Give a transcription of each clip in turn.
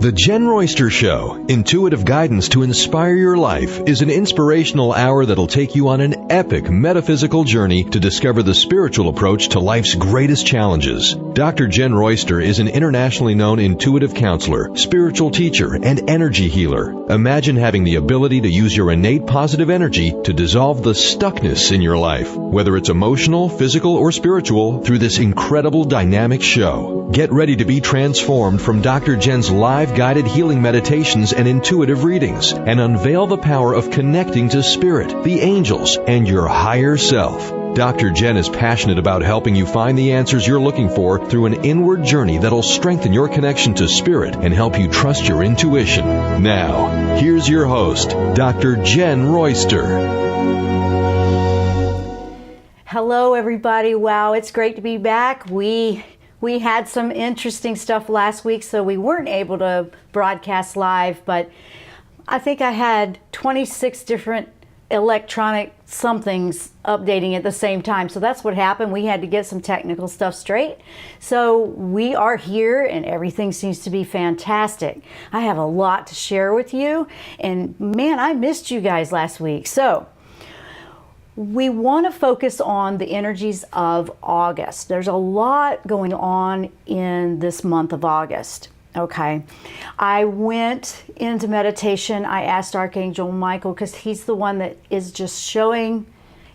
The Jenn Royster Show, intuitive guidance to inspire your life, is an inspirational hour that'll take you on an epic metaphysical journey to discover the spiritual approach to life's greatest challenges. Dr. Jenn Royster is an internationally known intuitive counselor, spiritual teacher, and energy healer. Imagine having the ability to use your innate positive energy to dissolve the stuckness in your life, whether it's emotional, physical, or spiritual, through this incredible dynamic show. Get ready to be transformed from Dr. Jenn's live guided healing meditations and intuitive readings, and unveil the power of connecting to spirit, the angels, and your higher self. Dr. Jenn is passionate about helping you find the answers you're looking for through an inward journey that'll strengthen your connection to spirit and help you trust your intuition. Now, here's your host, Dr. Jenn Royster. Hello, everybody. Wow, it's great to be back. We had some interesting stuff last week, so we weren't able to broadcast live, but I think I had 26 different electronic somethings updating at the same time. So that's what happened. We had to get some technical stuff straight. So we are here and everything seems to be fantastic. I have a lot to share with you, and man, I missed you guys last week. So we want to focus on the energies of August. There's a lot going on in this month of August. Okay. I went into meditation. I asked Archangel Michael, because he's the one that is just showing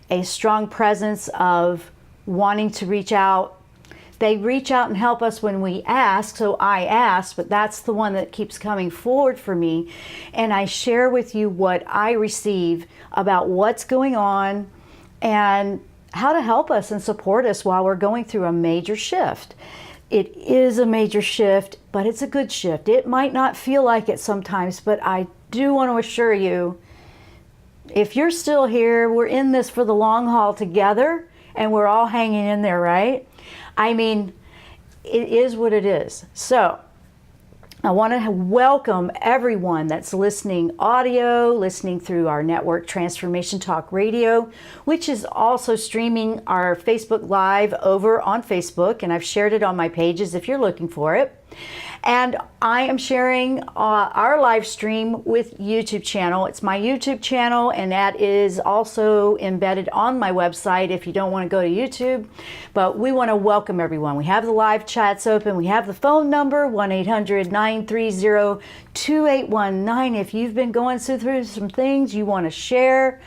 a strong presence of wanting to reach out. They reach out and help us when we ask, so I asked, but that's the one that keeps coming forward for me. And I share with you what I receive about what's going on and how to help us and support us while we're going through a major shift. It is a major shift, but it's a good shift. It might not feel like it sometimes, but I do want to assure you, if you're still here, we're in this for the long haul together, and we're all hanging in there, right? I mean, it is what it is. So I want to welcome everyone that's listening audio, listening through our network Transformation Talk Radio, which is also streaming our Facebook Live over on Facebook, and I've shared it on my pages if you're looking for it. And I am sharing our live stream with YouTube channel. It's my YouTube channel, and that is also embedded on my website if you don't want to go to YouTube. But we want to welcome everyone. We have the live chats open. We have the phone number, 1-800-930-2819. If you've been going through some things you want to share,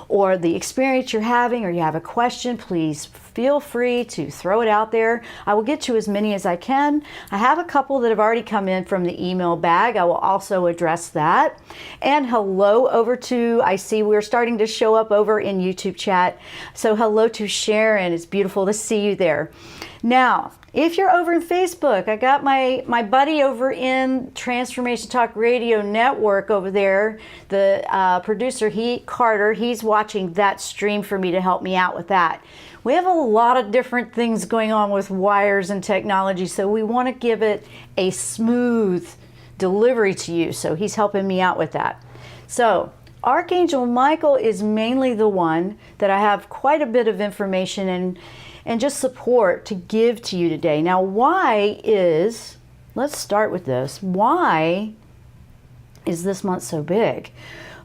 or the experience you're having, or you have a question, please feel free to throw it out there. I will get to as many as I can. I have a couple that have already come in from the email bag. I will also address that. And hello over to, I see we're starting to show up over in YouTube chat. So hello to Sharon. It's beautiful to see you there. Now, if you're over in Facebook, I got my buddy over in Transformation Talk Radio Network over there, the producer, Carter, he's watching that stream for me to help me out with that. We have a lot of different things going on with wires and technology, so we want to give it a smooth delivery to you, so he's helping me out with that. So Archangel Michael is mainly the one that I have quite a bit of information and just support to give to you today. Now, let's start with this. Why is this month so big?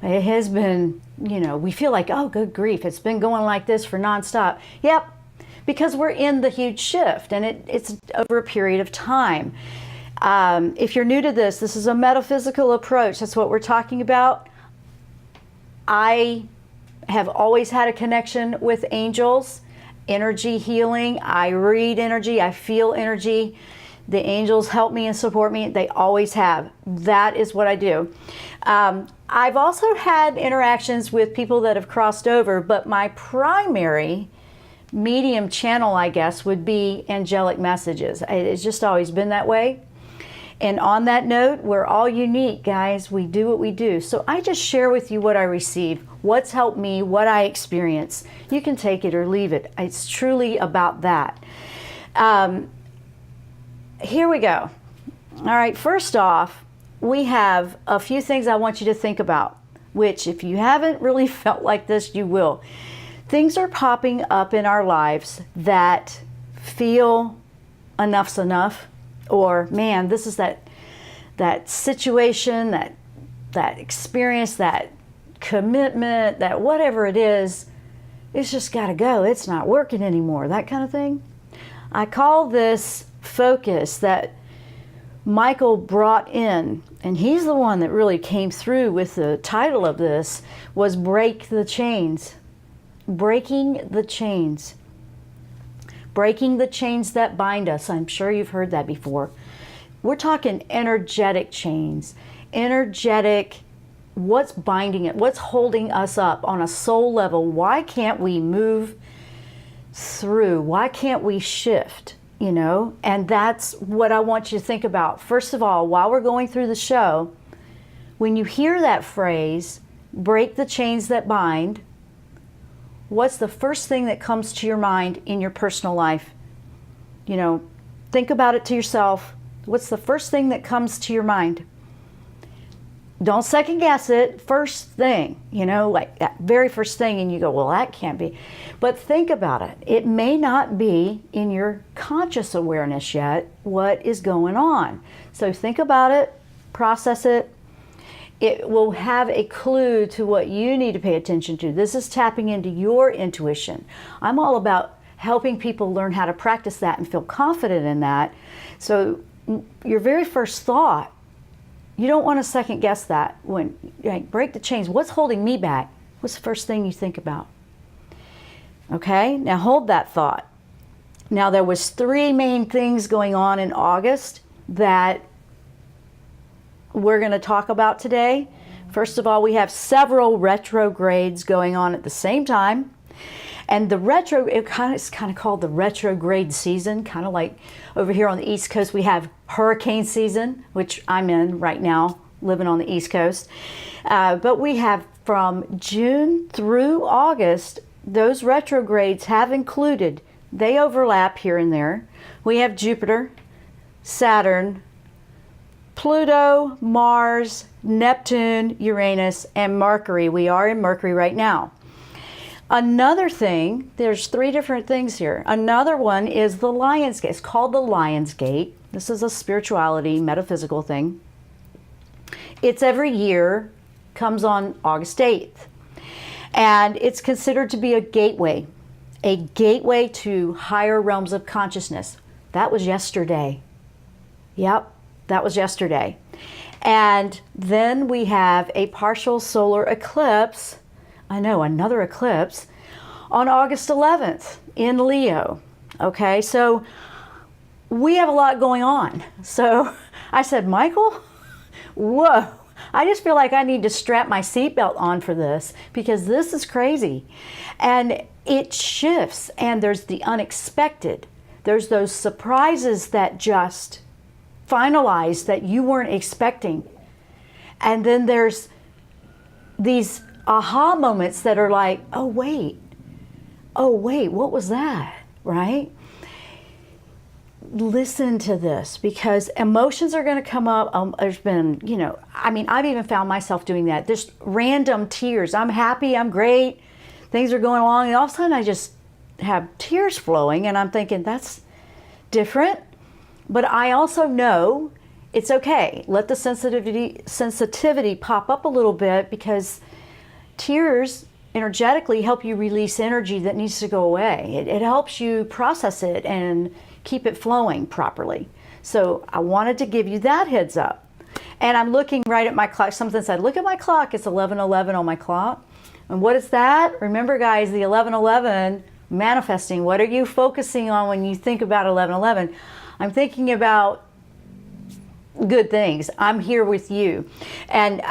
It has been, we feel like, oh, good grief, it's been going like this for nonstop. Yep, because we're in the huge shift, and it's over a period of time. If you're new to this is a metaphysical approach. That's what we're talking about. I have always had a connection with angels. Energy healing. I read energy. I feel energy. The angels help me and support me. They always have. That is what I do. I've also had interactions with people that have crossed over, but my primary medium channel, I guess, would be angelic messages. It's just always been that way. And on that note, we're all unique, guys. We do what we do. So I just share with you what I receive, what's helped me, what I experience. You can take it or leave it. It's truly about that. Here we go. All right, first off, we have a few things I want you to think about, which if you haven't really felt like this, you will. Things are popping up in our lives that feel enough's enough, or man, this is that situation, that experience, that commitment, that whatever it is, it's just got to go. It's not working anymore, that kind of thing. I call this focus that Michael brought in, and he's the one that really came through with the title of this, was Break the Chains. Breaking the chains. Breaking the chains that bind us. I'm sure you've heard that before. We're talking energetic chains. Energetic, what's binding it? What's holding us up on a soul level? Why can't we move through? Why can't we shift? You know, and that's what I want you to think about. First of all, while we're going through the show, when you hear that phrase, break the chains that bind, what's the first thing that comes to your mind in your personal life? You know, think about it to yourself. What's the first thing that comes to your mind? Don't second guess it. First thing, you know, like that very first thing, and you go, well, that can't be. But think about it. It may not be in your conscious awareness yet what is going on. So think about it, process it. It will have a clue to what you need to pay attention to. This is tapping into your intuition. I'm all about helping people learn how to practice that and feel confident in that. So your very first thought, you don't want to second guess that. When like, break the chains, what's holding me back? What's the first thing you think about? Okay, now hold that thought. Now there was 3 main things going on in August that we're going to talk about today. First of all, we have several retrogrades going on at the same time. And the it's kind of called the retrograde season, kind of like over here on the East Coast, we have hurricane season, which I'm in right now, living on the East Coast. But we have from June through August, those retrogrades have included, they overlap here and there. We have Jupiter, Saturn, Pluto, Mars, Neptune, Uranus, and Mercury. We are in Mercury right now. Another thing, there's 3 different things here. Another one is the Lion's Gate. It's called the Lion's Gate. This is a spirituality, metaphysical thing. It's every year, comes on August 8th. And it's considered to be a gateway to higher realms of consciousness. That was yesterday. Yep, that was yesterday. And then we have a partial solar eclipse. I know, another eclipse on August 11th in Leo. Okay, so we have a lot going on. So I said, Michael, whoa, I just feel like I need to strap my seatbelt on for this because this is crazy. And it shifts, and there's the unexpected. There's those surprises that just finalize that you weren't expecting. And then there's these aha moments that are like, oh wait, what was that, right? Listen to this, because emotions are going to come up. There's been, you know, I mean, I've even found myself doing that. Just random tears. I'm happy, I'm great, things are going along, and all of a sudden I just have tears flowing, and I'm thinking, that's different. But I also know it's okay. Let the sensitivity pop up a little bit, because tears energetically help you release energy that needs to go away. It helps you process it and keep it flowing properly. So I wanted to give you that heads up. And I'm looking right at my clock. Something said, look at my clock. It's 11:11 on my clock. And what is that? Remember, guys, the 11:11 manifesting. What are you focusing on when you think about 11:11? I'm thinking about good things. I'm here with you. And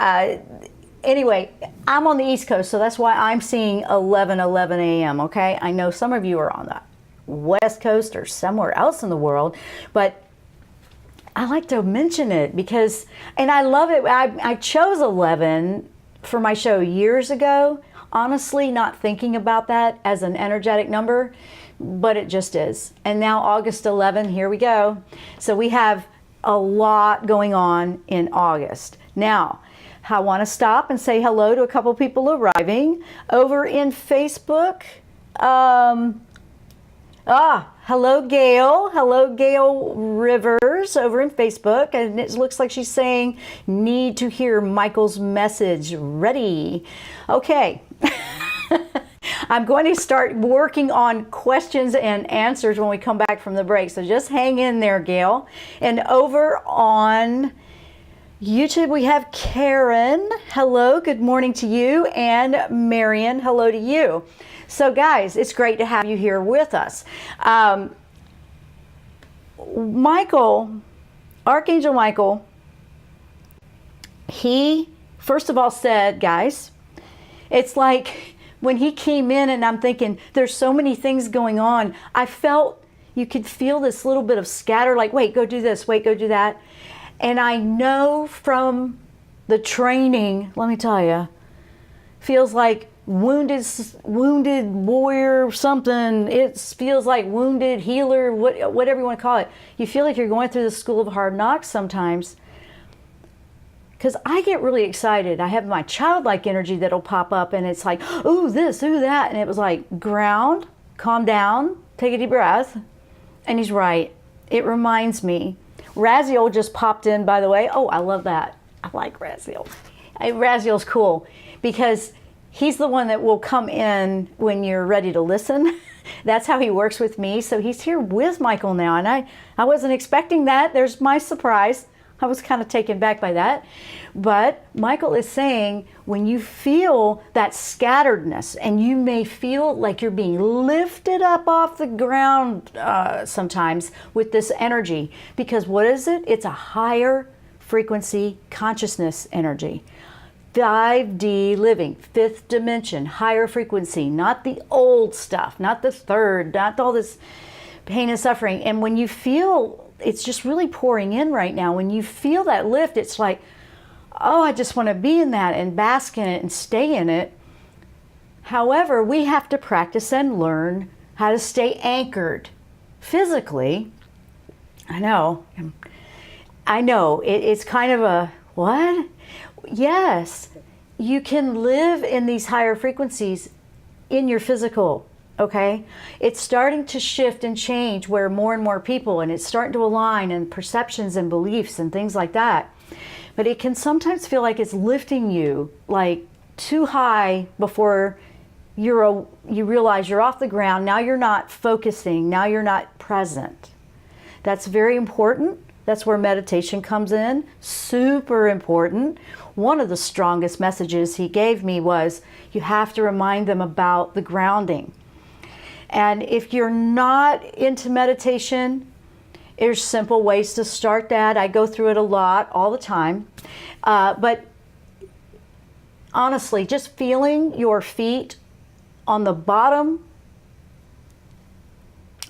anyway, I'm on the East Coast, so that's why I'm seeing 11:11 a.m., okay? I know some of you are on the West Coast or somewhere else in the world, but I like to mention it because, and I love it. I chose 11 for my show years ago, honestly not thinking about that as an energetic number, but it just is. And now August 11, here we go. So we have a lot going on in August. Now, I want to stop and say hello to a couple people arriving over in Facebook. Hello, Gail. Hello, Gail Rivers over in Facebook. And it looks like she's saying, need to hear Michael's message. Ready. Okay. I'm going to start working on questions and answers when we come back from the break. So just hang in there, Gail. And over on YouTube, we have Karen. Hello, good morning to you. And Marion, hello to you. So guys, it's great to have you here with us. Michael, Archangel Michael, he first of all said, guys, it's like when he came in and I'm thinking, there's so many things going on. I felt you could feel this little bit of scatter, like, wait, go do this, wait, go do that. And I know from the training, let me tell you, feels like wounded warrior something. It feels like wounded healer, whatever you want to call it. You feel like you're going through the school of hard knocks sometimes. Because I get really excited. I have my childlike energy that'll pop up and it's like, ooh, this, ooh, that. And it was like, ground, calm down, take a deep breath. And he's right. It reminds me. Raziel just popped in, by the way. Oh, I love that. I like Raziel. Raziel's cool because he's the one that will come in when you're ready to listen. That's how he works with me. So he's here with Michael now. And I wasn't expecting that. There's my surprise. I was kind of taken back by that. But Michael is saying when you feel that scatteredness and you may feel like you're being lifted up off the ground sometimes with this energy, because what is it? It's a higher frequency consciousness energy. 5D living, fifth dimension, higher frequency, not the old stuff, not the third, not all this pain and suffering. And when you feel it's just really pouring in right now, when you feel that lift, it's like, oh, I just want to be in that and bask in it and stay in it. However, we have to practice and learn how to stay anchored physically. I know, it's kind of a, what? Yes, you can live in these higher frequencies in your physical, okay? It's starting to shift and change where more and more people, and it's starting to align and perceptions and beliefs and things like that. But it can sometimes feel like it's lifting you like too high before you realize you're off the ground. Now you're not focusing, now you're not present. That's very important. That's where meditation comes in, super important. One of the strongest messages he gave me was you have to remind them about the grounding. And if you're not into meditation, there's simple ways to start that. I go through it a lot, all the time. But honestly, just feeling your feet on the bottom,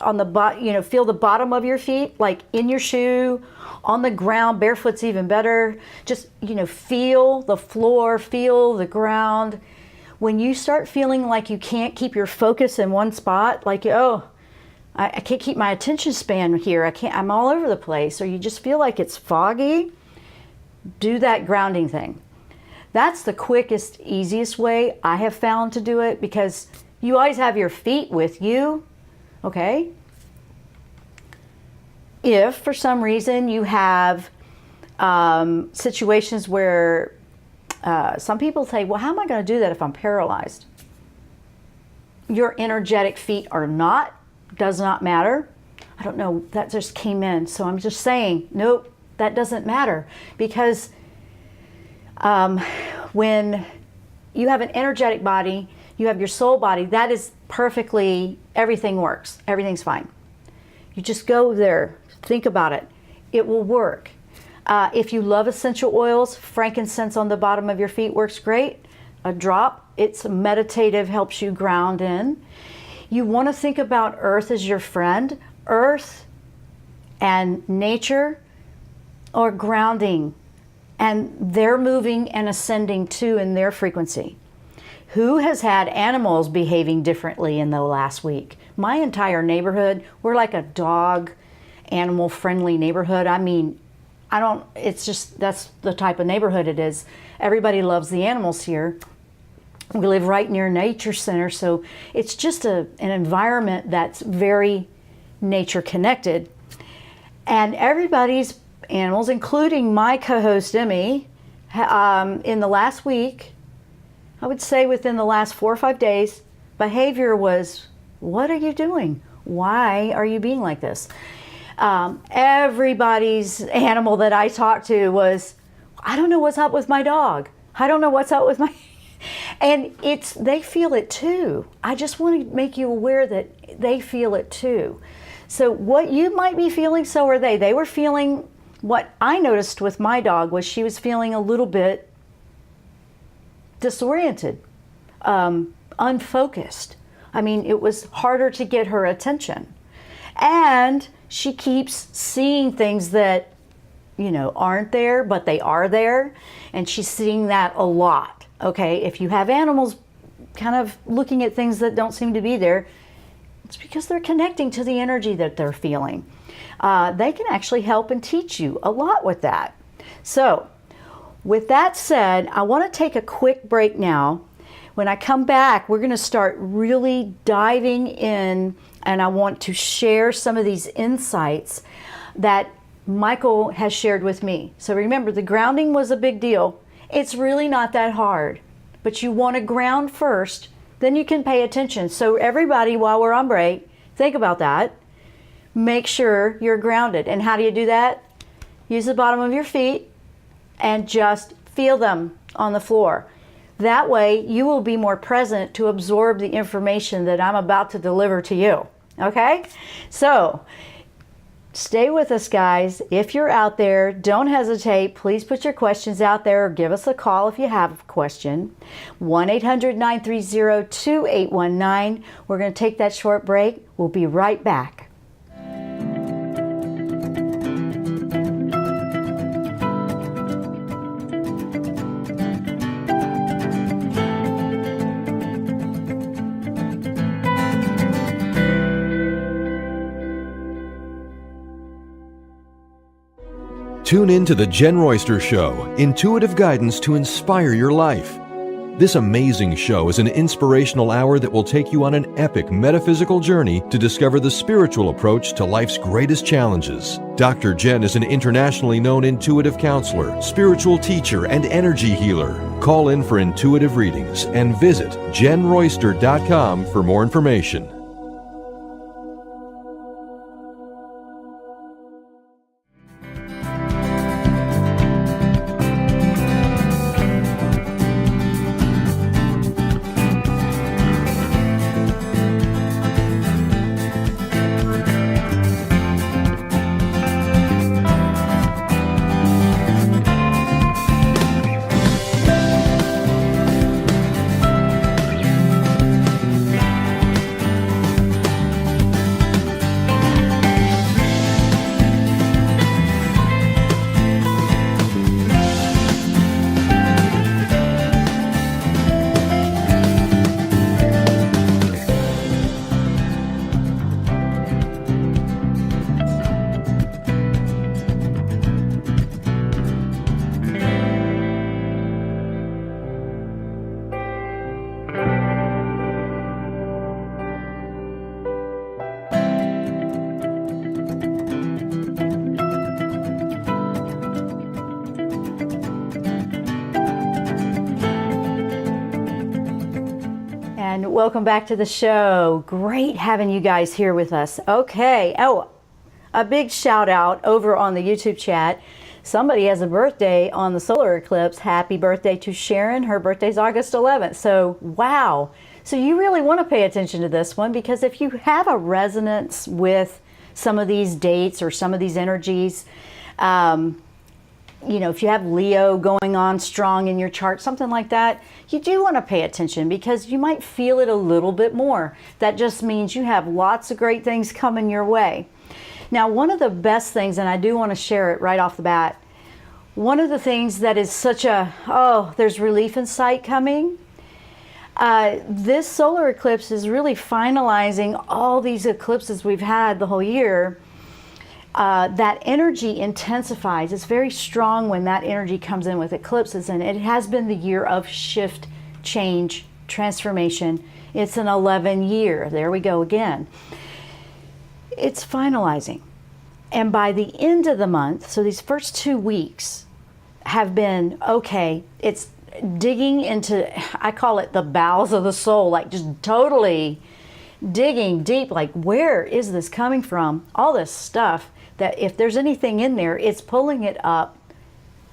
feel the bottom of your feet, like in your shoe, on the ground, barefoot's even better. Just, feel the floor, feel the ground. When you start feeling like you can't keep your focus in one spot, like, oh, I can't keep my attention span here, I'm all over the place, or you just feel like it's foggy, do that grounding thing. That's the quickest, easiest way I have found to do it, because you always have your feet with you, okay? If for some reason you have situations where some people say, well, how am I going to do that if I'm paralyzed? Your energetic feet are not, does not matter. I don't know, that just came in. So I'm just saying, nope, that doesn't matter. Because when you have an energetic body, you have your soul body, that is perfectly, everything works. Everything's fine. You just go there, think about it. It will work. If you love essential oils, frankincense on the bottom of your feet works great. A drop, it's meditative, helps you ground in. You want to think about earth as your friend. Earth and nature are grounding, and they're moving and ascending too in their frequency. Who has had animals behaving differently in the last week? My entire neighborhood, we're like a dog, animal-friendly neighborhood. I mean, it's just, that's the type of neighborhood it is. Everybody loves the animals here. We live right near a nature center, so it's just an environment that's very nature connected. And everybody's animals, including my co-host Emmy, in the last week, I would say within the last 4 or 5 days, behavior was, what are you doing? Why are you being like this? Everybody's animal that I talked to was, I don't know what's up with my dog. I don't know what's up with my... And they feel it too. I just want to make you aware that they feel it too. So what you might be feeling, so are they. They were feeling, what I noticed with my dog was she was feeling a little bit disoriented, unfocused. I mean, it was harder to get her attention. And she keeps seeing things that, aren't there, but they are there. And she's seeing that a lot. Okay, if you have animals kind of looking at things that don't seem to be there, it's because they're connecting to the energy that they're feeling. They can actually help and teach you a lot with that. So, with that said, I want to take a quick break now. When I come back, we're going to start really diving in, and I want to share some of these insights that Michael has shared with me. So remember, the grounding was a big deal. It's really not that hard, but you want to ground first, then you can pay attention. So everybody, while we're on break, think about that. Make sure you're grounded. And how do you do that? Use the bottom of your feet and just feel them on the floor. That way you will be more present to absorb the information that I'm about to deliver to you. Okay? So stay with us, guys. If you're out there, don't hesitate. Please put your questions out there or give us a call if you have a question. 1-800-930-2819. We're going to take that short break. We'll be right back. Tune in to the Jenn Royster Show, intuitive guidance to inspire your life. This amazing show is an inspirational hour that will take you on an epic metaphysical journey to discover the spiritual approach to life's greatest challenges. Dr. Jenn is an internationally known intuitive counselor, spiritual teacher, and energy healer. Call in for intuitive readings and visit JennRoyster.com for more information. Welcome back to the show. Great having you guys here with us. Okay. Oh, a big shout out over on the YouTube chat. Somebody has a birthday on the solar eclipse. Happy birthday to Sharon. Her birthday's August 11th. So, wow. So you really want to pay attention to this one, because if you have a resonance with some of these dates or some of these energies, if you have Leo going on strong in your chart, something like that, you do want to pay attention because you might feel it a little bit more. That just means you have lots of great things coming your way. Now, one of the best things, and I do want to share it right off the bat, one of the things that is such a, there's relief in sight coming. This solar eclipse is really finalizing all these eclipses we've had the whole year. That energy intensifies. It's very strong when that energy comes in with eclipses, and it has been the year of shift, change, transformation. It's an 11 year. There we go again. it's finalizing. And by the end of the month, so these first 2 weeks have been, okay, it's digging into, I call it the bowels of the soul, like just totally digging deep, like where is this coming from? All this stuff that if there's anything in there, it's pulling it up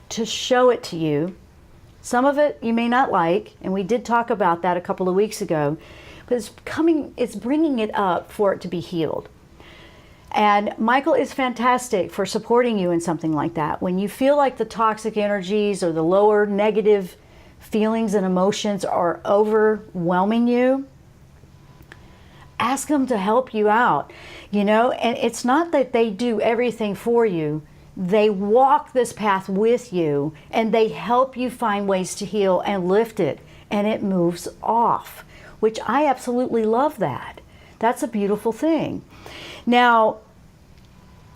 to show it to you. Some of it you may not like, and we did talk about that a couple of weeks ago, but it's bringing it up for it to be healed. And Michael is fantastic for supporting you in something like that. When you feel like the toxic energies or the lower negative feelings and emotions are overwhelming you, ask them to help you out, and it's not that they do everything for you. They walk this path with you and they help you find ways to heal and lift it, and it moves off, which I absolutely love that. That's a beautiful thing. Now,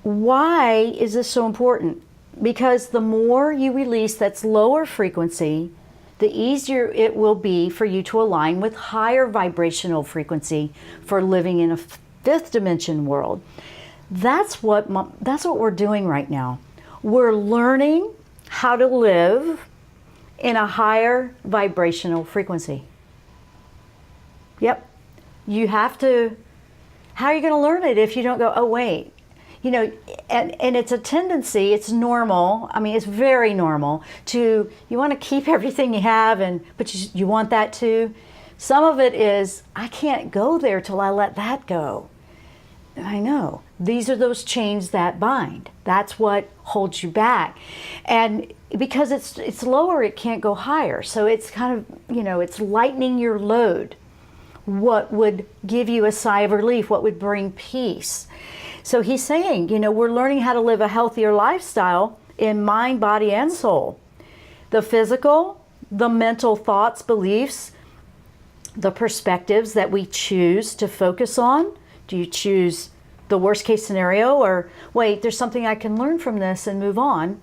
why is this so important? Because the more you release that's lower frequency, the easier it will be for you to align with higher vibrational frequency for living in a fifth dimension world. That's what we're doing right now. We're learning how to live in a higher vibrational frequency. Yep. You have to. How are you going to learn it if you don't go, oh, wait? And it's a tendency, it's normal. I mean, it's very normal you want to keep everything you have, but you want that too. Some of it is, I can't go there till I let that go. I know. These are those chains that bind. That's what holds you back. And because it's lower, it can't go higher. So it's kind of, it's lightening your load. What would give you a sigh of relief? What would bring peace? So he's saying, we're learning how to live a healthier lifestyle in mind, body, and soul. The physical, the mental thoughts, beliefs, the perspectives that we choose to focus on. Do you choose the worst case scenario, or wait, there's something I can learn from this and move on?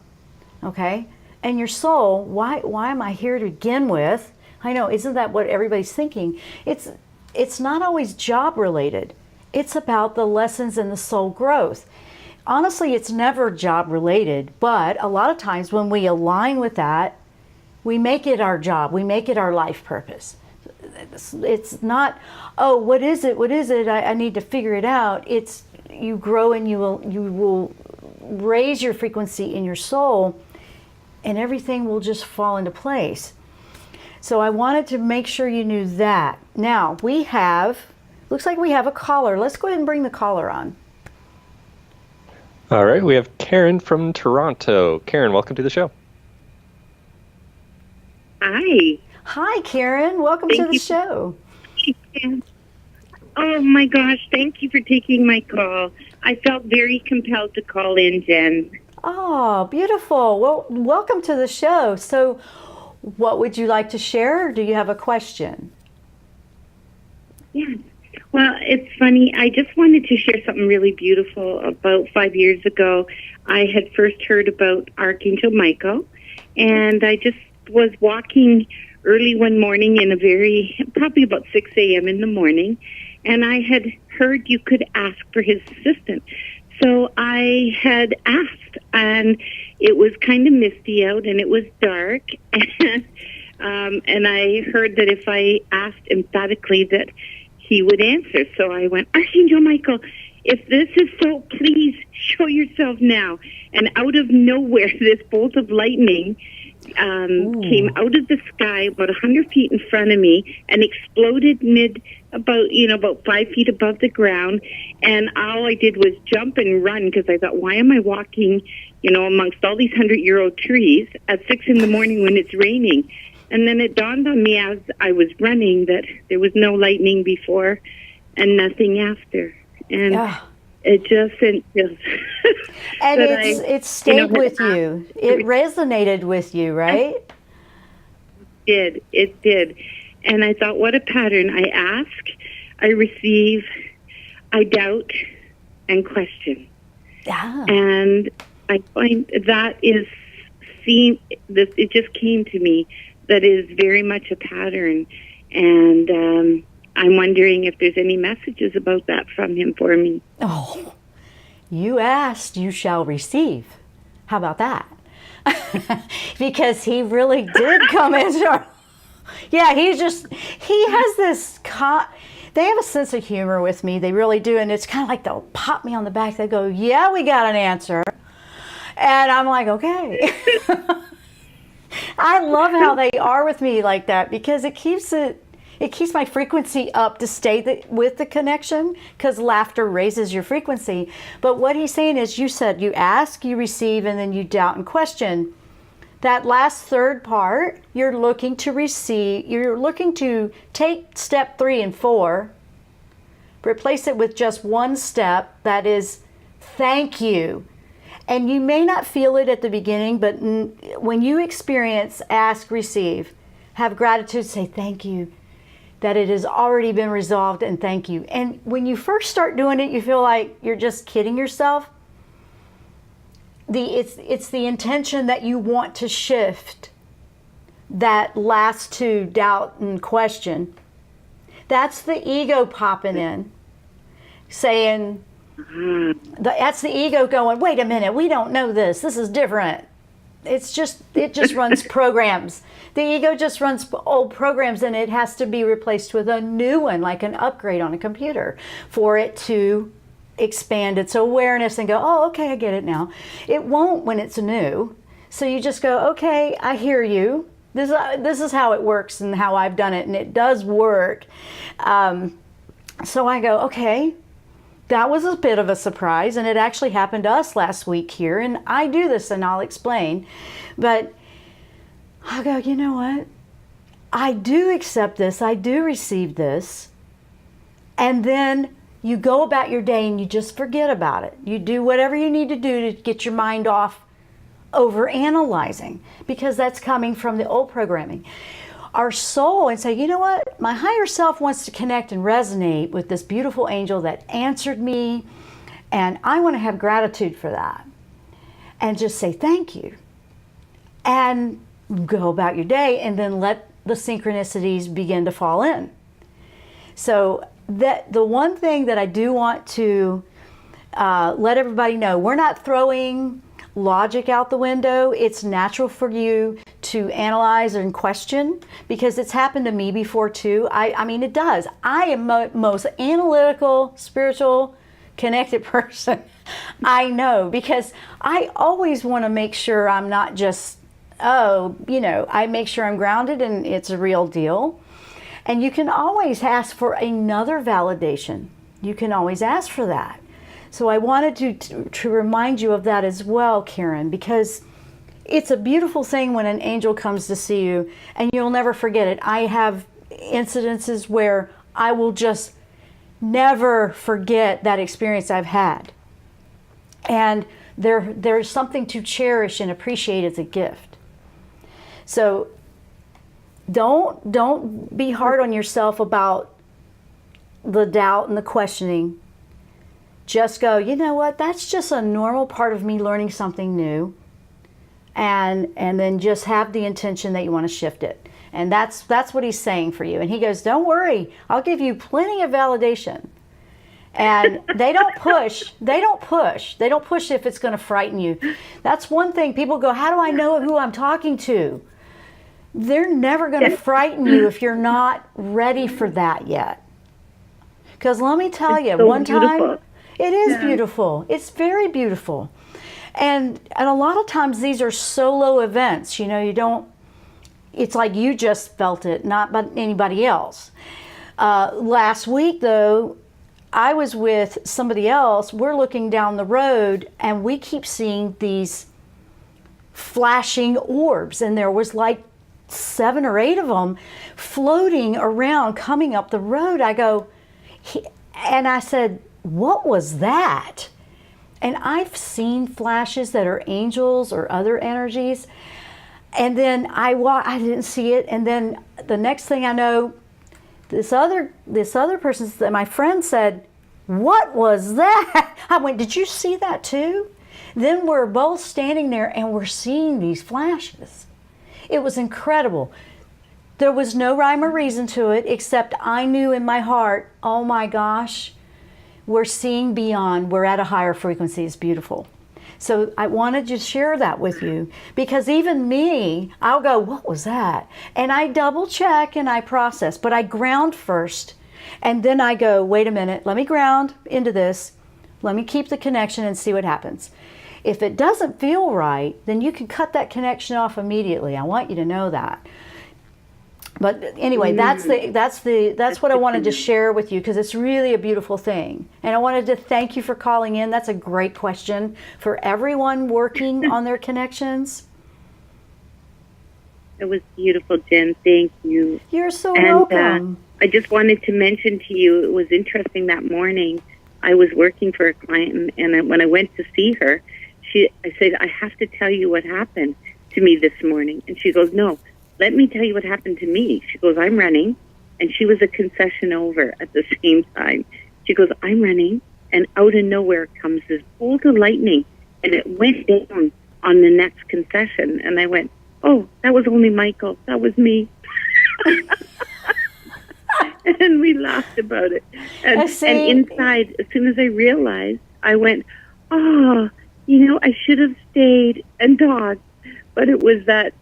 Okay? And your soul, why am I here to begin with? I know, isn't that what everybody's thinking? It's not always job related. It's about the lessons and the soul growth. Honestly, it's never job related, but a lot of times when we align with that, we make it our job, we make it our life purpose. It's not, oh, what is it? I need to figure it out. It's you grow and you will raise your frequency in your soul, and everything will just fall into place. So I wanted to make sure you knew that. Now, looks like we have a caller. Let's go ahead and bring the caller on. All right, we have Karen from Toronto. Karen, welcome to the show. Hi. Hi, Karen. Welcome to the show. Oh, my gosh. Thank you for taking my call. I felt very compelled to call in, Jen. Oh, beautiful. Well, welcome to the show. So what would you like to share, or do you have a question? Yeah. Well, it's funny. I just wanted to share something really beautiful. About 5 years ago, I had first heard about Archangel Michael, and I just was walking early one morning probably about 6 a.m. in the morning, and I had heard you could ask for his assistance. So I had asked, and it was kind of misty out, and it was dark, and I heard that if I asked emphatically that he would answer. So I went, Archangel Michael, if this is so, please show yourself now. And out of nowhere, this bolt of lightning came out of the sky about 100 feet in front of me and exploded about 5 feet above the ground. And all I did was jump and run, because I thought, why am I walking, amongst all these 100-year-old trees at 6 in the morning when it's raining? And then it dawned on me as I was running that there was no lightning before and nothing after. And it just sent chills. And it stayed with you. It resonated with you, right? It did. And I thought, what a pattern. I ask, I receive, I doubt, and question. Yeah. And I find that it just came to me, that is very much a pattern. And I'm wondering if there's any messages about that from him for me. Oh, you asked, you shall receive. How about that? Because he really did come into our... Yeah, he has this... They have a sense of humor with me. They really do. And it's kind of like they'll pop me on the back. They go, yeah, we got an answer. And I'm like, okay. I love how they are with me like that, because it keeps my frequency up to stay with the connection, because laughter raises your frequency. But what he's saying is, you said you ask, you receive, and then you doubt and question. That last third part, you're looking to receive, you're looking to take step 3 and 4, replace it with just one step, that is, thank you. And you may not feel it at the beginning, but when you experience ask, receive, have gratitude, say thank you, that it has already been resolved, and thank you. And when you first start doing it, you feel like you're just kidding yourself. It's the intention that you want to shift that last 2, doubt and question. That's the ego popping in, saying, that's the ego going, wait a minute, we don't know this. This is different. It just runs programs. The ego just runs old programs, and it has to be replaced with a new one, like an upgrade on a computer, for it to expand its awareness and go, oh, okay, I get it now. It won't when it's new. So you just go, okay, I hear you. This is how it works and how I've done it, and it does work. So I go, okay, that was a bit of a surprise, and it actually happened to us last week here, and I do this, and I'll explain. But I go, you know what? I do accept this. I do receive this. And then you go about your day and you just forget about it. You do whatever you need to do to get your mind off over analyzing, because that's coming from the old programming. Our soul, and say, you know what? My higher self wants to connect and resonate with this beautiful angel that answered me, and I want to have gratitude for that. And just say thank you. And go about your day, and then let the synchronicities begin to fall in. So that the one thing that I do want to let everybody know, we're not throwing logic out the window. It's natural for you to analyze and question, because it's happened to me before too. I mean, it does. I am most analytical, spiritual, connected person I know, because I always want to make sure I'm not just, I make sure I'm grounded and it's a real deal. And you can always ask for another validation. You can always ask for that. So I wanted to remind you of that as well, Karen, because it's a beautiful thing when an angel comes to see you, and you'll never forget it. I have incidences where I will just never forget that experience I've had. And there's something to cherish and appreciate as a gift. So don't be hard on yourself about the doubt and the questioning. Just go, you know what, that's just a normal part of me learning something new. And then just have the intention that you want to shift it. And that's what he's saying for you. And he goes, don't worry, I'll give you plenty of validation. And they don't push. They don't push if it's going to frighten you. That's one thing. People go, how do I know who I'm talking to? They're never going to frighten you if you're not ready for that yet. Because let me tell you, so one time, beautiful. It is beautiful. It's very beautiful. And a lot of times these are solo events. You know, it's like you just felt it, not by anybody else. Last week, though, I was with somebody else. We're looking down the road, and we keep seeing these flashing orbs. And there was like 7 or 8 of them floating around, coming up the road. And I said, what was that? And I've seen flashes that are angels or other energies. And then I didn't see it. And then the next thing I know, this other person, my friend said, what was that? I went, did you see that too? Then we're both standing there and we're seeing these flashes. It was incredible. There was no rhyme or reason to it, except I knew in my heart, oh my gosh, we're seeing beyond. We're at a higher frequency. It's beautiful. So I wanted to share that with you, because even me, I'll go, what was that? And I double check and I process, but I ground first. And then I go, wait a minute, let me ground into this. Let me keep the connection and see what happens. If it doesn't feel right, then you can cut that connection off immediately. I want you to know that. But anyway, that's what I wanted to share with you, because it's really a beautiful thing. And I wanted to thank you for calling in. That's a great question for everyone working on their connections. It was beautiful, Jen. Thank you. You're so welcome. I just wanted to mention to you, it was interesting that morning. I was working for a client, and when I went to see her, I said, I have to tell you what happened to me this morning. And she goes, no, let me tell you what happened to me. She goes, I'm running. And she was a concession over at the same time. She goes, I'm running, and out of nowhere comes this bolt of lightning, and it went down on the next concession. And I went, oh, that was only Michael. That was me. And we laughed about it. And inside, as soon as I realized, I went, oh, I should have stayed and talked. But it was that,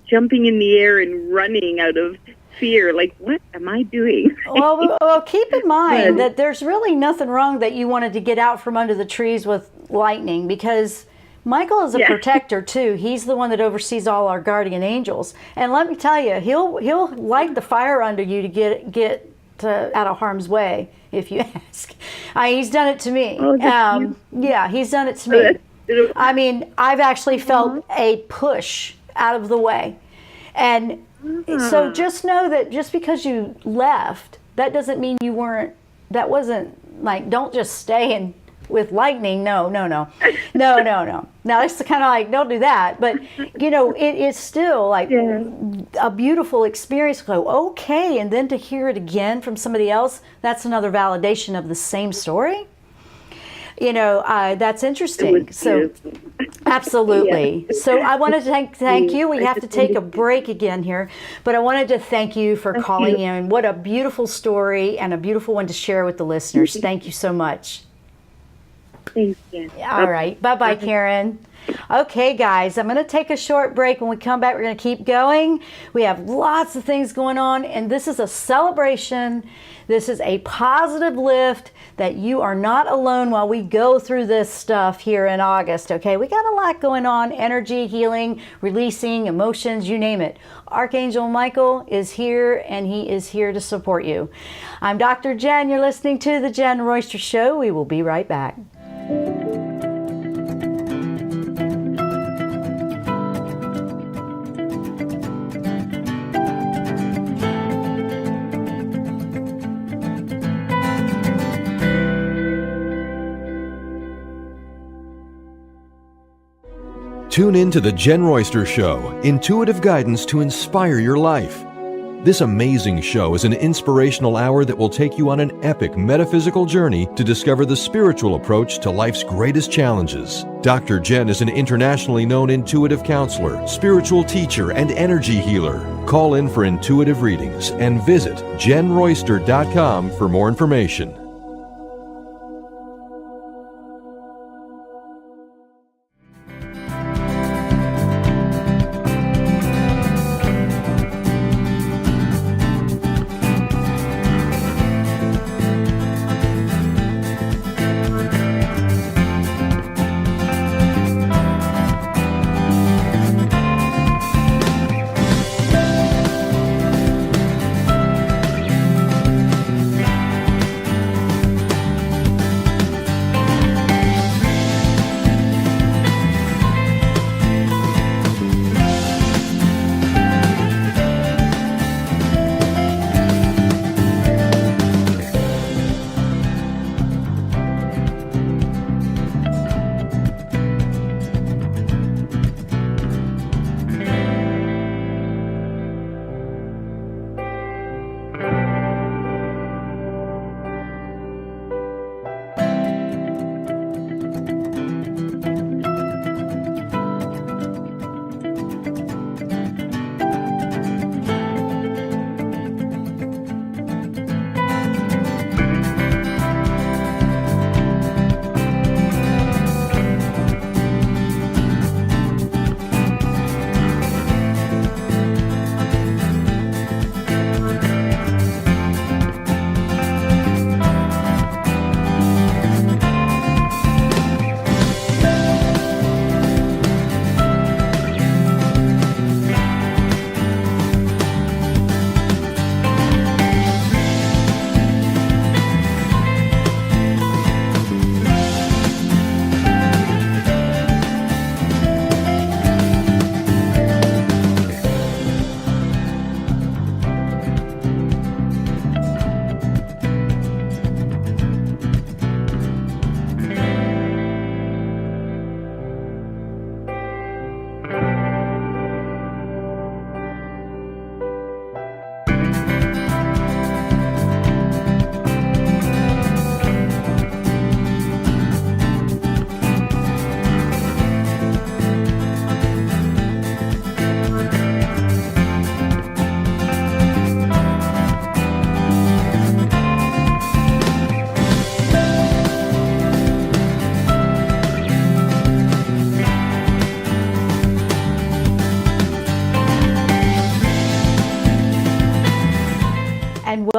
jumping in the air and running out of fear. Like, what am I doing? Well, keep in mind that there's really nothing wrong that you wanted to get out from under the trees with lightning, because Michael is a protector too. He's the one that oversees all our guardian angels. And let me tell you, he'll light the fire under you to get out of harm's way, if you ask. He's done it to me. He's done it to me. I mean, I've actually felt a push out of the way. And so just know that just because you left, that doesn't mean you weren't, that wasn't like, don't just stay and with lightning. No. Now it's kind of like, don't do that. But, it is still like a beautiful experience. Go, okay. And then to hear it again from somebody else, that's another validation of the same story. That's interesting. So absolutely. So I wanted to thank you. We have to take a break again here, but I wanted to thank you for calling in. What a beautiful story, and a beautiful one to share with the listeners. Thank you so much. Thanks, Jen. All right. Bye-bye, Karen. Okay, guys, I'm going to take a short break. When we come back, we're going to keep going. We have lots of things going on, and this is a celebration. This is a positive lift that you are not alone while we go through this stuff here in August, okay? We got a lot going on, energy, healing, releasing, emotions, you name it. Archangel Michael is here, and he is here to support you. I'm Dr. Jenn. You're listening to The Jenn Royster Show. We will be right back. Tune in to The Jenn Royster Show, intuitive guidance to inspire your life. This amazing show is an inspirational hour that will take you on an epic metaphysical journey to discover the spiritual approach to life's greatest challenges. Dr. Jenn is an internationally known intuitive counselor, spiritual teacher, and energy healer. Call in for intuitive readings and visit JennRoyster.com for more information.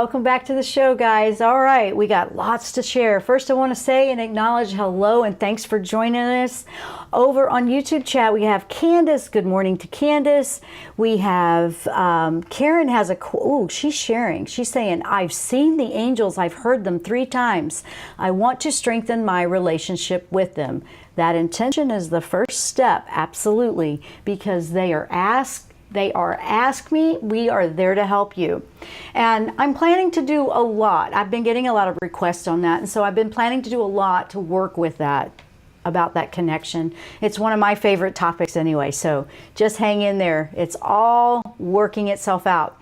Welcome back to the show, guys. All right, we got lots to share. First, I want to say and acknowledge hello and thanks for joining us. Over on YouTube chat, we have Candace. Good morning to Candace. We have Karen has she's sharing. She's saying, I've seen the angels. I've heard them 3 times. I want to strengthen my relationship with them. That intention is the first step, absolutely, because they are ask me, we are there to help you. And I'm planning to do a lot. I've been getting a lot of requests on that. And so I've been planning to do a lot to work with that, about that connection. It's one of my favorite topics anyway. So just hang in there. It's all working itself out.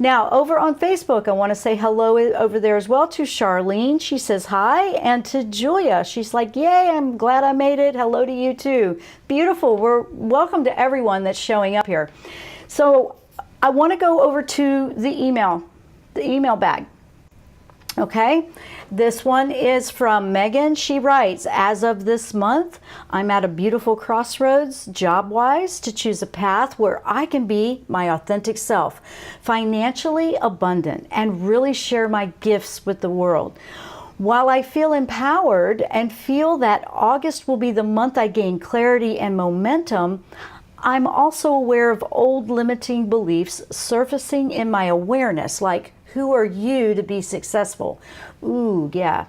Now, over on Facebook, I want to say hello over there as well to Charlene. She says hi. And to Julia, she's like, yay, I'm glad I made it. Hello to you too. Beautiful. We're welcome to everyone that's showing up here. So I want to go over to the email bag. Okay, this one is from Megan. She writes, as of this month, I'm at a beautiful crossroads, job-wise, to choose a path where I can be my authentic self, financially abundant, and really share my gifts with the world. While I feel empowered and feel that August will be the month I gain clarity and momentum, I'm also aware of old limiting beliefs surfacing in my awareness, like, who are you to be successful? Ooh, yeah.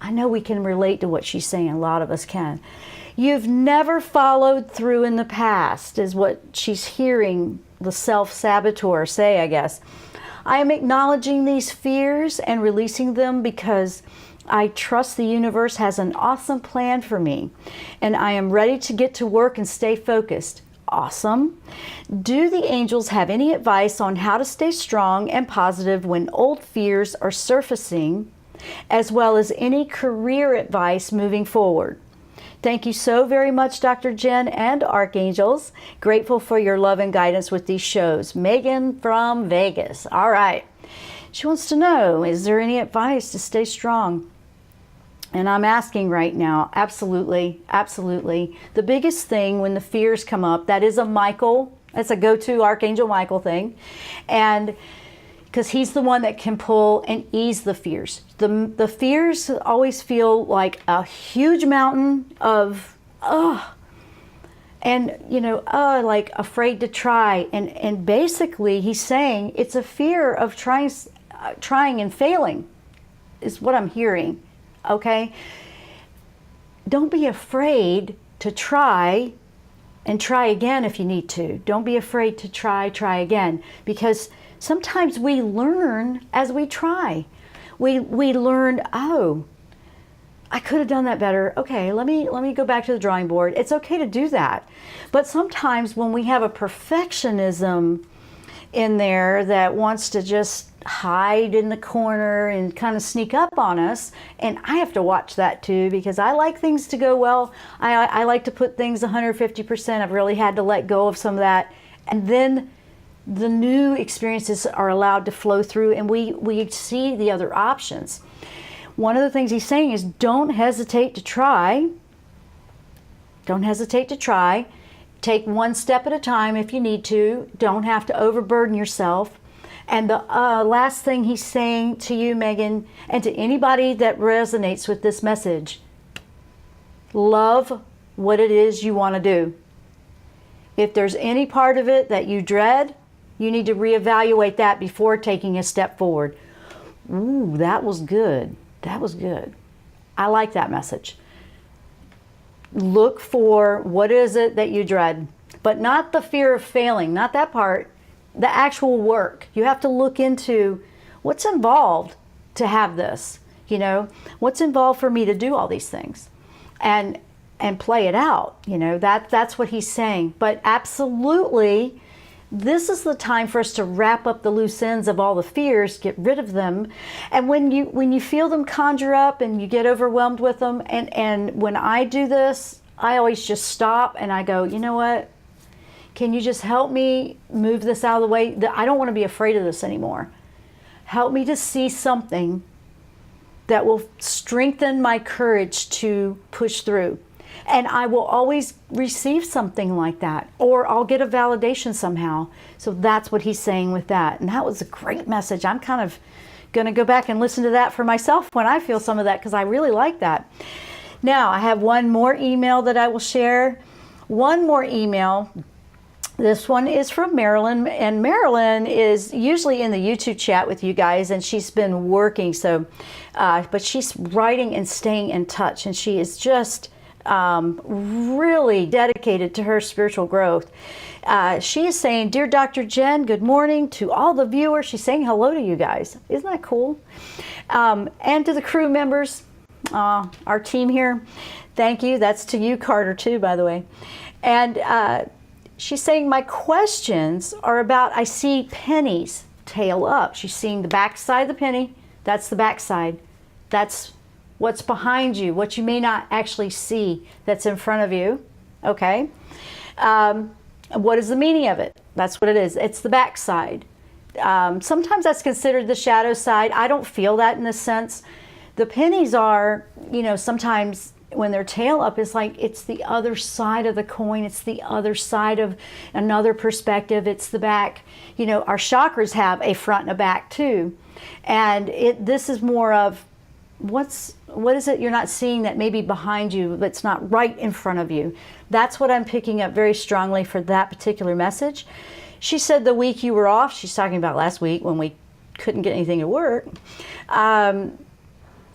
I know we can relate to what she's saying. A lot of us can. You've never followed through in the past, is what she's hearing the self-saboteur say, I guess. I am acknowledging these fears and releasing them because I trust the universe has an awesome plan for me, and I am ready to get to work and stay focused. Awesome. Do the angels have any advice on how to stay strong and positive when old fears are surfacing, as well as any career advice moving forward? Thank you so very much, Dr. Jenn and Archangels. Grateful for your love and guidance with these shows. Megan from Vegas. All right. She wants to know, is there any advice to stay strong? And I'm asking right now, absolutely, absolutely. The biggest thing when the fears come up, that is a Michael, that's a go-to Archangel Michael thing. And because he's the one that can pull and ease the fears. The fears always feel like a huge mountain of, and, like afraid to try. And basically he's saying it's a fear of trying and failing is what I'm hearing. Okay, don't be afraid to try and try again if you need to. Don't be afraid to try again, because sometimes we learn as we try. We learn, oh, I could have done that better. Okay, let me go back to the drawing board. It's okay to do that. But sometimes when we have a perfectionism in there that wants to just hide in the corner and kind of sneak up on us, and I have to watch that too, because I like things to go well. I like to put things 150%. I've really had to let go of some of that, and then the new experiences are allowed to flow through, and we see the other options. One of the things he's saying is don't hesitate to try. Don't hesitate to try. Take one step at a time if you need to. Don't have to overburden yourself. And the last thing he's saying to you, Megan, and to anybody that resonates with this message, love what it is you want to do. If there's any part of it that you dread, you need to reevaluate that before taking a step forward. Ooh, that was good. That was good. I like that message. Look for what is it that you dread, but not the fear of failing, not that part. The actual work. You have to look into what's involved to have this, what's involved for me to do all these things and play it out. That's what he's saying. But absolutely, this is the time for us to wrap up the loose ends of all the fears, get rid of them. And when you feel them conjure up and you get overwhelmed with them, and when I do this, I always just stop and I go, you know what? Can you just help me move this out of the way? I don't want to be afraid of this anymore. Help me to see something that will strengthen my courage to push through. And I will always receive something like that, or I'll get a validation somehow. So that's what he's saying with that. And that was a great message. I'm kind of going to go back and listen to that for myself when I feel some of that, because I really like that. Now, I have one more email that I will share. One more email. This one is from Marilyn, and Marilyn is usually in the YouTube chat with you guys, and she's been working, so, but she's writing and staying in touch, and she is just really dedicated to her spiritual growth. She is saying, "Dear Dr. Jenn, good morning to all the viewers." She's saying hello to you guys. Isn't that cool? And to the crew members, our team here. Thank you. That's to you, Carter, too, by the way. And she's saying, my questions are about, I see pennies tail up. She's seeing the back side of the penny. That's the back side. That's what's behind you, what you may not actually see that's in front of you. Okay. What is the meaning of it? That's what it is. It's the back side. Sometimes that's considered the shadow side. I don't feel that in a sense. The pennies are, you know, sometimes when they're tail up, it's like it's the other side of the coin. It's the other side of another perspective. It's the back. You know, our chakras have a front and a back too. And this is more of what is it you're not seeing that may be behind you, but it's not right in front of you. That's what I'm picking up very strongly for that particular message. She said the week you were off, she's talking about last week when we couldn't get anything to work.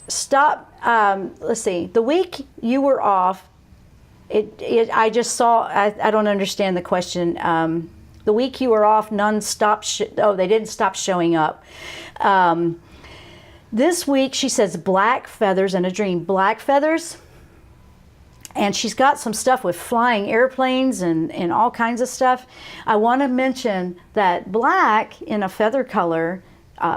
Let's see, the week you were off, I just saw, I don't understand the question. The week you were off, none stopped, they didn't stop showing up. This week, she says black feathers in a dream. Black feathers, and she's got some stuff with flying airplanes and all kinds of stuff. I want to mention that black in a feather color,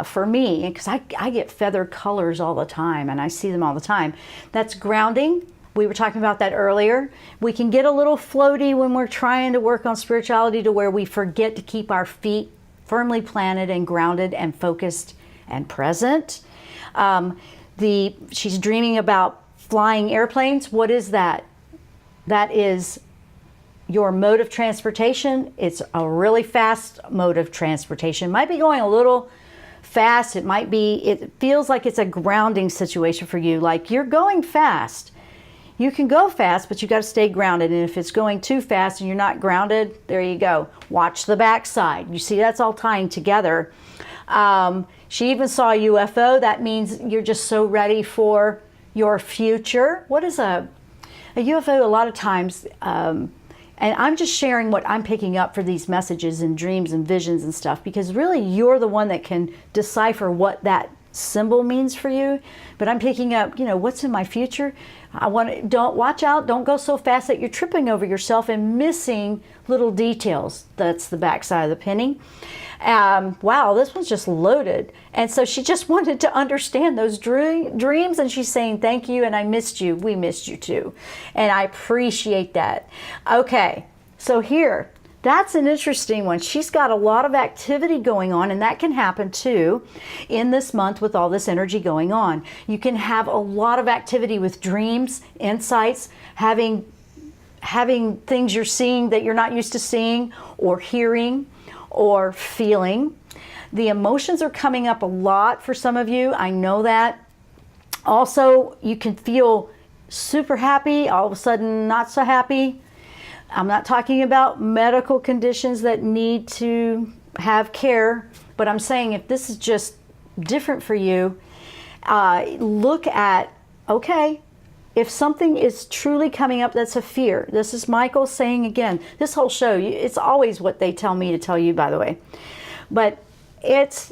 for me, because I get feather colors all the time, and I see them all the time. That's grounding. We were talking about that earlier. We can get a little floaty when we're trying to work on spirituality, to where we forget to keep our feet firmly planted and grounded and focused and present. She's dreaming about flying airplanes. What is that? That is your mode of transportation. It's a really fast mode of transportation. Might be going a little fast. It feels like it's a grounding situation for you. Like you're going fast. You can go fast, but you got to stay grounded. And if it's going too fast and you're not grounded, there you go. Watch the backside. You see, that's all tying together. She even saw a UFO. That means you're just so ready for your future. What is a UFO? A lot of times, and I'm just sharing what I'm picking up for these messages and dreams and visions and stuff, because really you're the one that can decipher what that symbol means for you. But I'm picking up, you know, what's in my future. Don't watch out. Don't go so fast that you're tripping over yourself and missing little details. That's the backside of the penny. Wow, this one's just loaded. And so she just wanted to understand those dreams, and she's saying thank you, and I missed you. We missed you too. And I appreciate that. Okay, so here, that's an interesting one. She's got a lot of activity going on, and that can happen too in this month with all this energy going on. You can have a lot of activity with dreams, insights, having things you're seeing that you're not used to seeing or hearing or feeling. The emotions are coming up a lot for some of you. I know that. Also, you can feel super happy, all of a sudden not so happy. I'm not talking about medical conditions that need to have care, but I'm saying if this is just different for you, look at, okay, if something is truly coming up that's a fear. This is Michael saying again, this whole show, it's always what they tell me to tell you, by the way. But if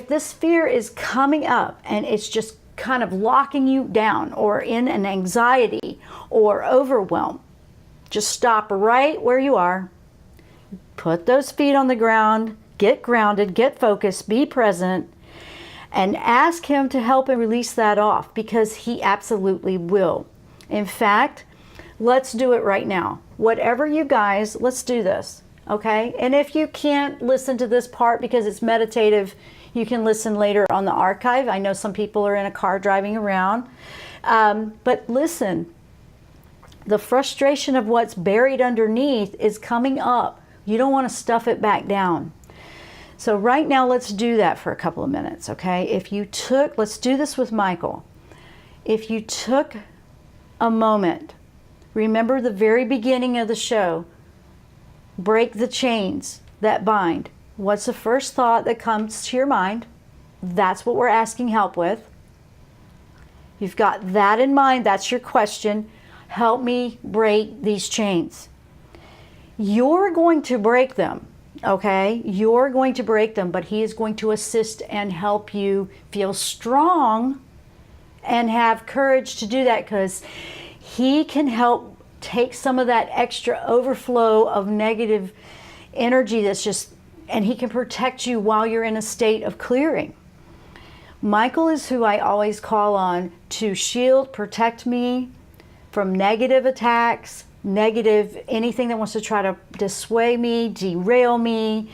this fear is coming up and it's just kind of locking you down or in an anxiety or overwhelm, just stop right where you are. Put those feet on the ground, get grounded, get focused, be present, and ask him to help and release that off, because he absolutely will. In fact, let's do it right now. Whatever you guys, let's do this, okay? And if you can't listen to this part because it's meditative, you can listen later on the archive. I know some people are in a car driving around. But listen, the frustration of what's buried underneath is coming up. You don't want to stuff it back down. So right now, let's do that for a couple of minutes, okay? Let's do this with Michael. If you took a moment, remember the very beginning of the show, break the chains that bind. What's the first thought that comes to your mind? That's what we're asking help with. You've got that in mind, that's your question. Help me break these chains. You're going to break them, okay? You're going to break them, but he is going to assist and help you feel strong and have courage to do that, because he can help take some of that extra overflow of negative energy and he can protect you while you're in a state of clearing. Michael is who I always call on to shield, protect me from negative attacks, anything that wants to try to dissuade me, derail me,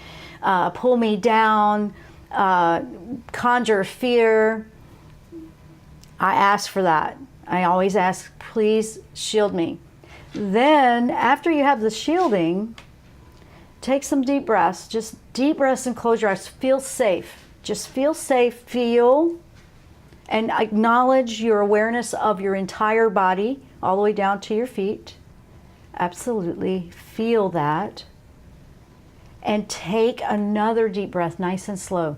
pull me down, conjure fear. I ask for that. I always ask, please shield me. Then, after you have the shielding, take some deep breaths. Just deep breaths and close your eyes. Feel safe. Just feel safe. Feel and acknowledge your awareness of your entire body, all the way down to your feet. Absolutely feel that. And take another deep breath, nice and slow.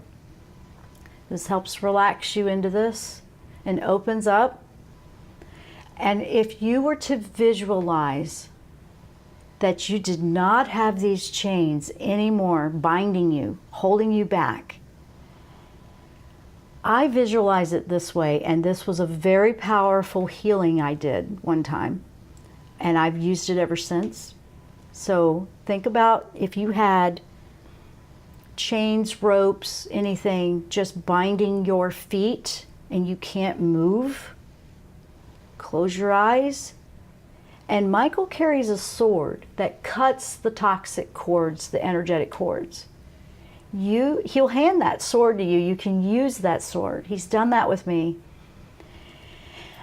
This helps relax you into this and opens up. And if you were to visualize that you did not have these chains anymore binding you, holding you back, I visualize it this way, and this was a very powerful healing I did one time, and I've used it ever since. So think about if you had chains, ropes, anything just binding your feet and you can't move. Close your eyes. And Michael carries a sword that cuts the toxic cords, the energetic cords. He'll hand that sword to you. You can use that sword. He's done that with me.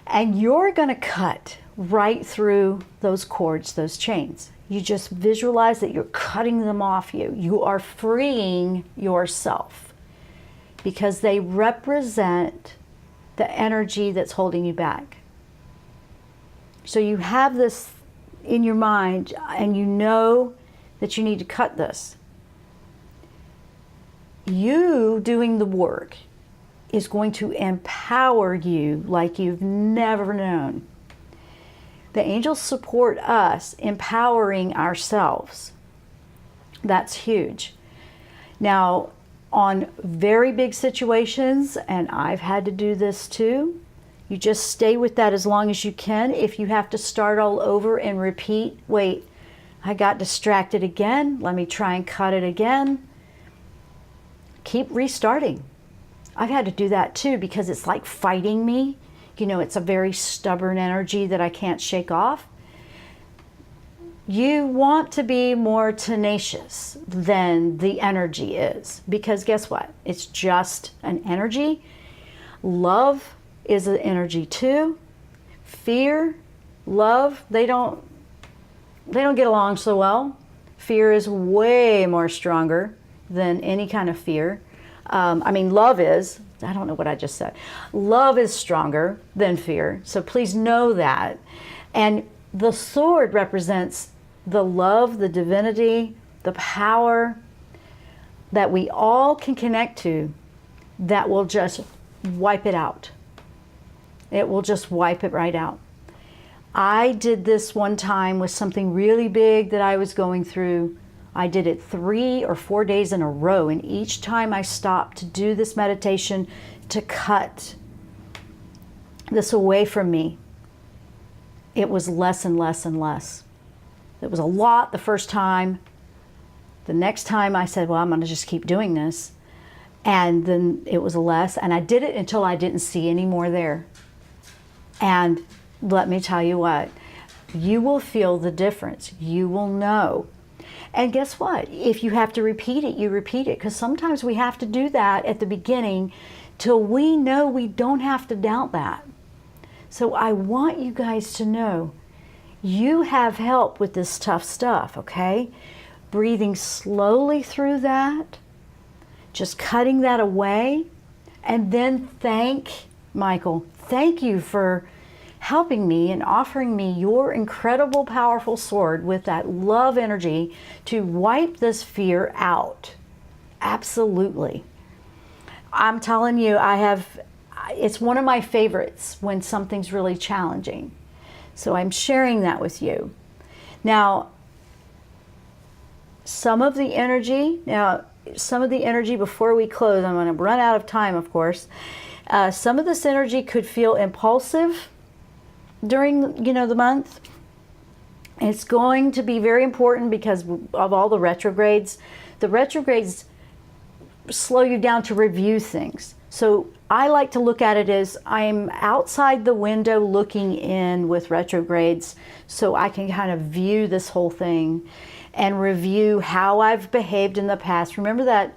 And you're going to cut right through those cords, those chains. You just visualize that you're cutting them off you. You are freeing yourself because they represent the energy that's holding you back. So you have this in your mind and you know that you need to cut this. You doing the work is going to empower you like you've never known. The angels support us empowering ourselves. That's huge. Now, on very big situations, and I've had to do this too, you just stay with that as long as you can. If you have to start all over and repeat, wait, I got distracted again, let me try and cut it again. Keep restarting. I've had to do that too because it's like fighting me. You know, it's a very stubborn energy that I can't shake off. You want to be more tenacious than the energy is, because guess what? It's just an energy. Love is an energy too. Fear, love, they don't get along so well. Fear is way more stronger than any kind of fear. Love is, I don't know what I just said. Love is stronger than fear. So please know that. And the sword represents the love, the divinity, the power that we all can connect to that will just wipe it out. It will just wipe it right out. I did this one time with something really big that I was going through. I did it 3 or 4 days in a row, and each time I stopped to do this meditation to cut this away from me, it was less and less and less. It was a lot the first time. The next time I said, well, I'm going to just keep doing this. And then it was less, and I did it until I didn't see any more there. And let me tell you what, you will feel the difference. You will know. And guess what? If you have to repeat it, you repeat it. Because sometimes we have to do that at the beginning till we know we don't have to doubt that. So I want you guys to know you have help with this tough stuff, okay? Breathing slowly through that. just cutting that away, and then thank Michael. Thank you for helping me and offering me your incredible, powerful sword with that love energy to wipe this fear out. Absolutely. I'm telling you, it's one of my favorites when something's really challenging. So I'm sharing that with you. Now, some of the energy before we close, I'm going to run out of time, of course. Some of this energy could feel impulsive during, the month. It's going to be very important because of all the retrogrades. The retrogrades slow you down to review things. So I like to look at it as I'm outside the window looking in with retrogrades, so I can kind of view this whole thing and review how I've behaved in the past. Remember that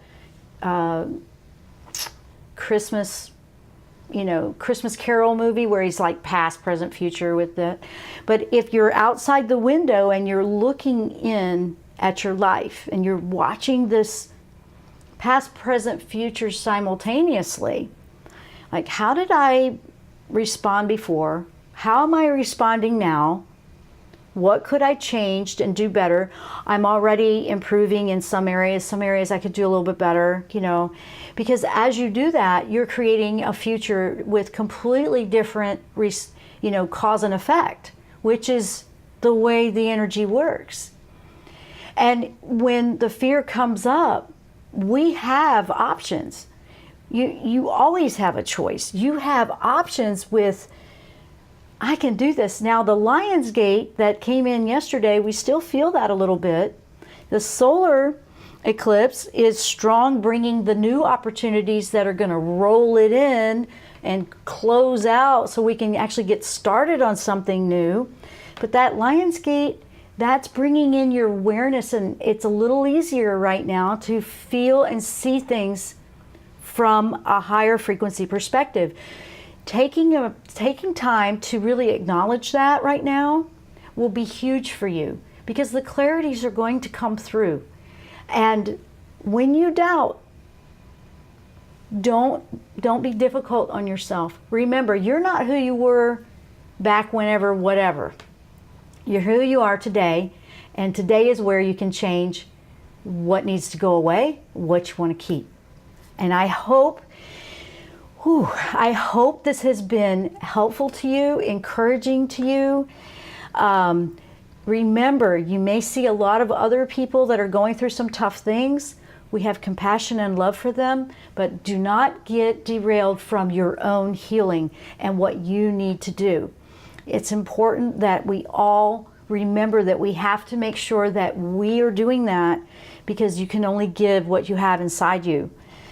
Christmas Carol movie where he's like past, present, future with that. But if you're outside the window and you're looking in at your life and you're watching this past, present, future simultaneously, like, how did I respond before? How am I responding now? What could I change and do better? I'm already improving in some areas. Some areas I could do a little bit better, because as you do that, you're creating a future with completely different, cause and effect, which is the way the energy works. And when the fear comes up, we have options. You always have a choice. You have options with, I can do this. Now, the Lion's Gate that came in yesterday, we still feel that a little bit. The solar eclipse is strong, bringing the new opportunities that are going to roll it in and close out so we can actually get started on something new. But that Lion's Gate, that's bringing in your awareness, and it's a little easier right now to feel and see things from a higher frequency perspective. Taking time to really acknowledge that right now will be huge for you, because the clarities are going to come through. And when you doubt, don't be difficult on yourself. Remember, you're not who you were back whenever, whatever. You're who you are today, and today is where you can change what needs to go away, what you want to keep. And I hope this has been helpful to you, encouraging to you. Remember, you may see a lot of other people that are going through some tough things. We have compassion and love for them, but do not get derailed from your own healing and what you need to do. It's important that we all remember that we have to make sure that we are doing that, because you can only give what you have inside you.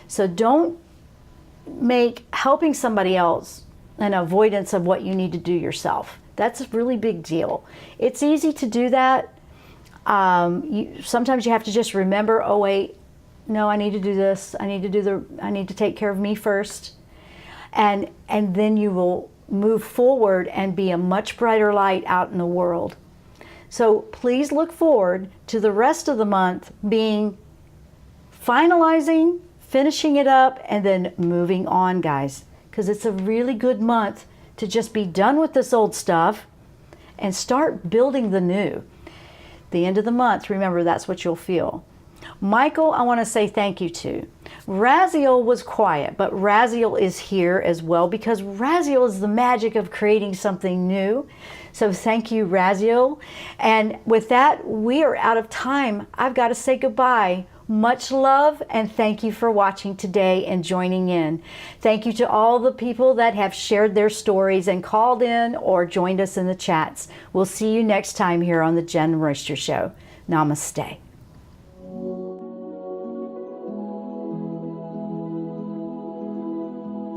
So don't make helping somebody else an avoidance of what you need to do yourself. That's a really big deal. It's easy to do that. Sometimes you have to just remember, oh wait, no, I need to do this. I need to take care of me first. And then you will move forward and be a much brighter light out in the world. So please look forward to the rest of the month being finalizing, finishing it up, and then moving on, guys, because it's a really good month to just be done with this old stuff and start building the new. The end of the month, remember, that's what you'll feel. Michael, I want to say thank you to. Raziel was quiet, but Raziel is here as well, because Raziel is the magic of creating something new. So thank you, Raziel. And with that, we are out of time. I've got to say goodbye. Much love, and thank you for watching today and joining in. Thank you to all the people that have shared their stories and called in or joined us in the chats. We'll see you next time here on the Jenn Royster Show. Namaste.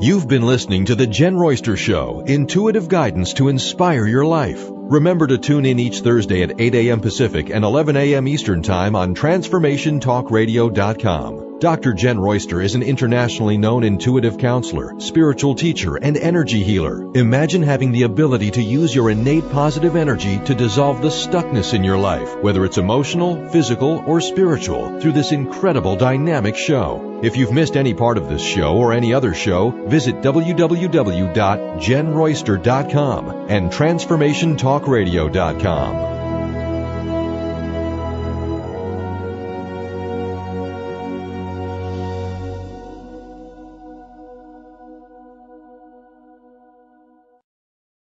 You've been listening to the Jenn Royster Show, intuitive guidance to inspire your life. Remember to tune in each Thursday at 8 a.m. Pacific and 11 a.m. Eastern Time on TransformationTalkRadio.com. Dr. Jenn Royster is an internationally known intuitive counselor, spiritual teacher, and energy healer. Imagine having the ability to use your innate positive energy to dissolve the stuckness in your life, whether it's emotional, physical, or spiritual, through this incredible dynamic show. If you've missed any part of this show or any other show, visit www.JennRoyster.com and TransformationTalkRadio.com.